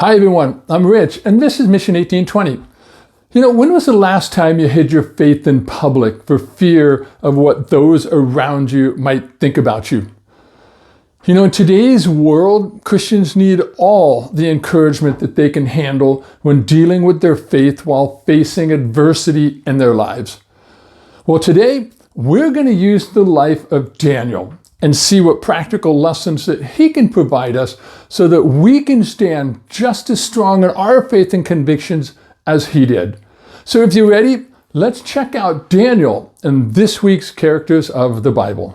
Hi everyone, I'm Rich, and this is Mission 1820. When was the last time you hid your faith in public for fear of what those around you might think about you? In today's world, Christians need all the encouragement that they can handle when dealing with their faith while facing adversity in their lives. Well, today, we're going to use the life of Daniel and see what practical lessons that he can provide us so that we can stand just as strong in our faith and convictions as he did. So if you're ready, let's check out Daniel and this week's characters of the Bible.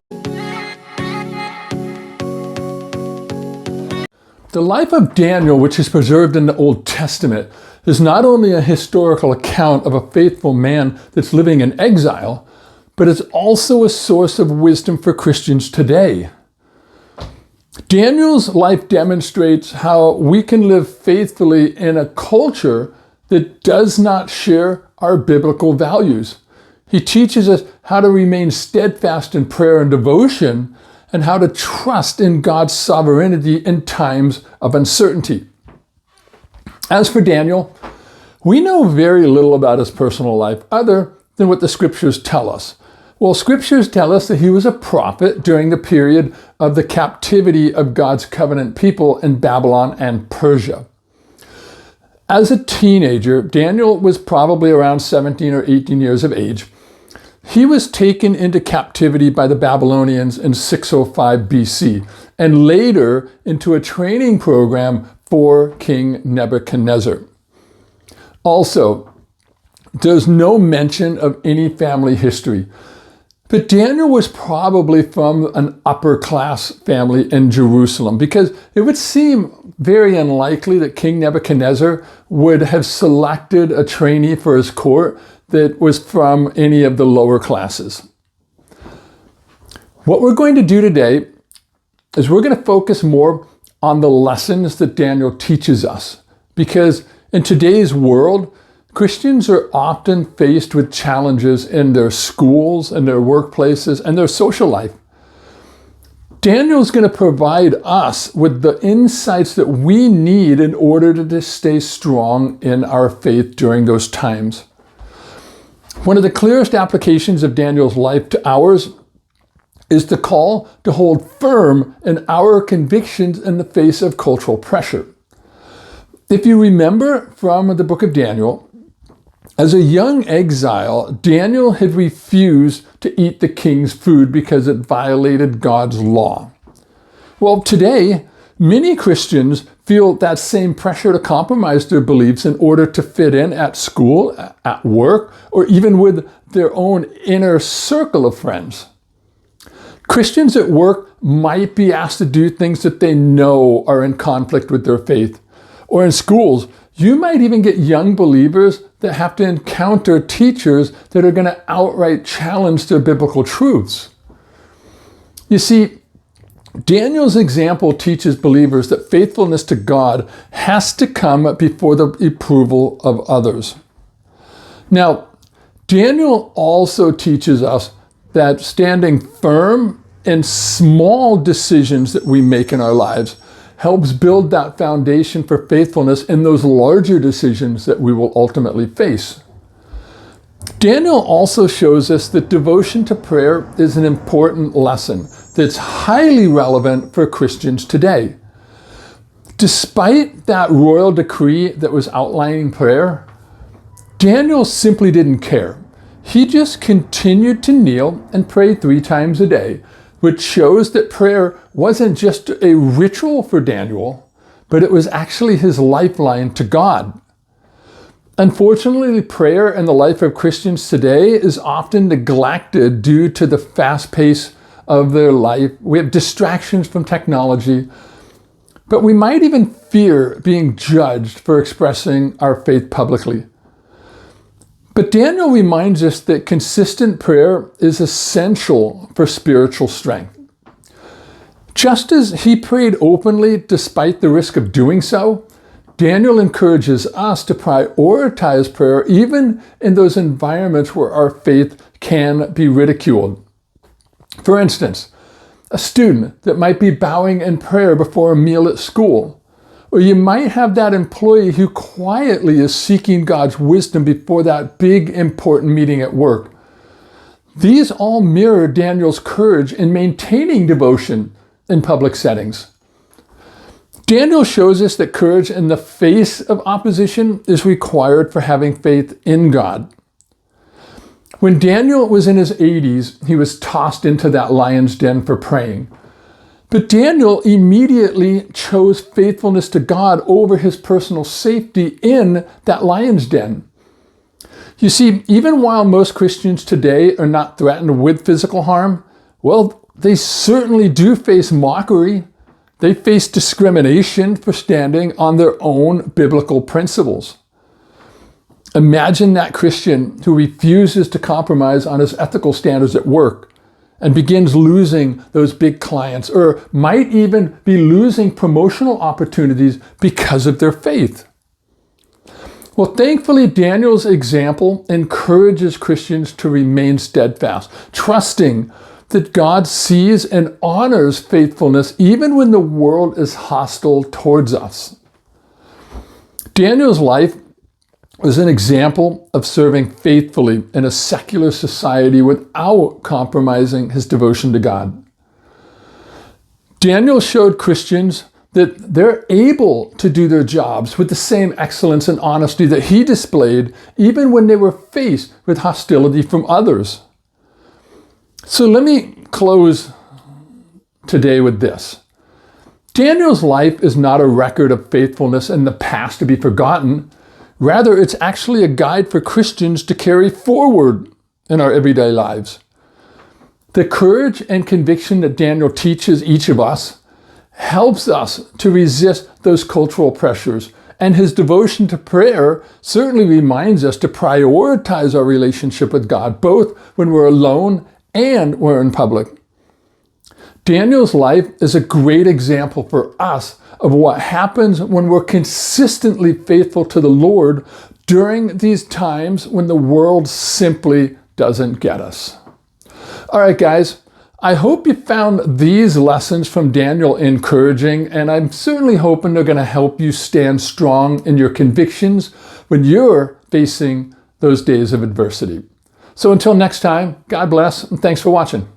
The life of Daniel, which is preserved in the Old Testament, is not only a historical account of a faithful man that's living in exile, but it's also a source of wisdom for Christians today. Daniel's life demonstrates how we can live faithfully in a culture that does not share our biblical values. He teaches us how to remain steadfast in prayer and devotion, and how to trust in God's sovereignty in times of uncertainty. As for Daniel, we know very little about his personal life other than what the scriptures tell us. Well, scriptures tell us that he was a prophet during the period of the captivity of God's covenant people in Babylon and Persia. As a teenager, Daniel was probably around 17 or 18 years of age. He was taken into captivity by the Babylonians in 605 BC and later into a training program for King Nebuchadnezzar. Also, there's no mention of any family history. But Daniel was probably from an upper class family in Jerusalem because it would seem very unlikely that King Nebuchadnezzar would have selected a trainee for his court that was from any of the lower classes. What we're going to do today is we're going to focus more on the lessons that Daniel teaches us, because in today's world, Christians are often faced with challenges in their schools and their workplaces and their social life. Daniel's going to provide us with the insights that we need in order to stay strong in our faith during those times. One of the clearest applications of Daniel's life to ours is the call to hold firm in our convictions in the face of cultural pressure. If you remember from the book of Daniel, as a young exile, Daniel had refused to eat the king's food because it violated God's law. Well, today, many Christians feel that same pressure to compromise their beliefs in order to fit in at school, at work, or even with their own inner circle of friends. Christians at work might be asked to do things that they know are in conflict with their faith. Or in schools, you might even get young believers that have to encounter teachers that are going to outright challenge their biblical truths. You see, Daniel's example teaches believers that faithfulness to God has to come before the approval of others. Now, Daniel also teaches us that standing firm in small decisions that we make in our lives helps build that foundation for faithfulness in those larger decisions that we will ultimately face. Daniel also shows us that devotion to prayer is an important lesson that's highly relevant for Christians today. Despite that royal decree that was outlining prayer, Daniel simply didn't care. He just continued to kneel and pray 3 times a day, which shows that prayer wasn't just a ritual for Daniel, but it was actually his lifeline to God. Unfortunately, prayer in the life of Christians today is often neglected due to the fast pace of their life. We have distractions from technology, but we might even fear being judged for expressing our faith publicly. But Daniel reminds us that consistent prayer is essential for spiritual strength. Just as he prayed openly despite the risk of doing so, Daniel encourages us to prioritize prayer even in those environments where our faith can be ridiculed. For instance, a student that might be bowing in prayer before a meal at school, Or you might have that employee who quietly is seeking God's wisdom before that big important meeting at work. These all mirror Daniel's courage in maintaining devotion in public settings. Daniel shows us that courage in the face of opposition is required for having faith in God. When Daniel was in his 80s, he was tossed into that lion's den for praying. But Daniel immediately chose faithfulness to God over his personal safety in that lion's den. You see, even while most Christians today are not threatened with physical harm, well, they certainly do face mockery. They face discrimination for standing on their own biblical principles. Imagine that Christian who refuses to compromise on his ethical standards at work and begins losing those big clients, or might even be losing promotional opportunities because of their faith. Well, thankfully, Daniel's example encourages Christians to remain steadfast, trusting that God sees and honors faithfulness even when the world is hostile towards us. Daniel's life was an example of serving faithfully in a secular society without compromising his devotion to God. Daniel showed Christians that they're able to do their jobs with the same excellence and honesty that he displayed, even when they were faced with hostility from others. So let me close today with this. Daniel's life is not a record of faithfulness in the past to be forgotten. Rather, it's actually a guide for Christians to carry forward in our everyday lives. The courage and conviction that Daniel teaches each of us helps us to resist those cultural pressures, and his devotion to prayer certainly reminds us to prioritize our relationship with God, both when we're alone and we're in public. Daniel's life is a great example for us of what happens when we're consistently faithful to the Lord during these times when the world simply doesn't get us. All right, guys, I hope you found these lessons from Daniel encouraging, and I'm certainly hoping they're going to help you stand strong in your convictions when you're facing those days of adversity. So until next time, God bless, and thanks for watching.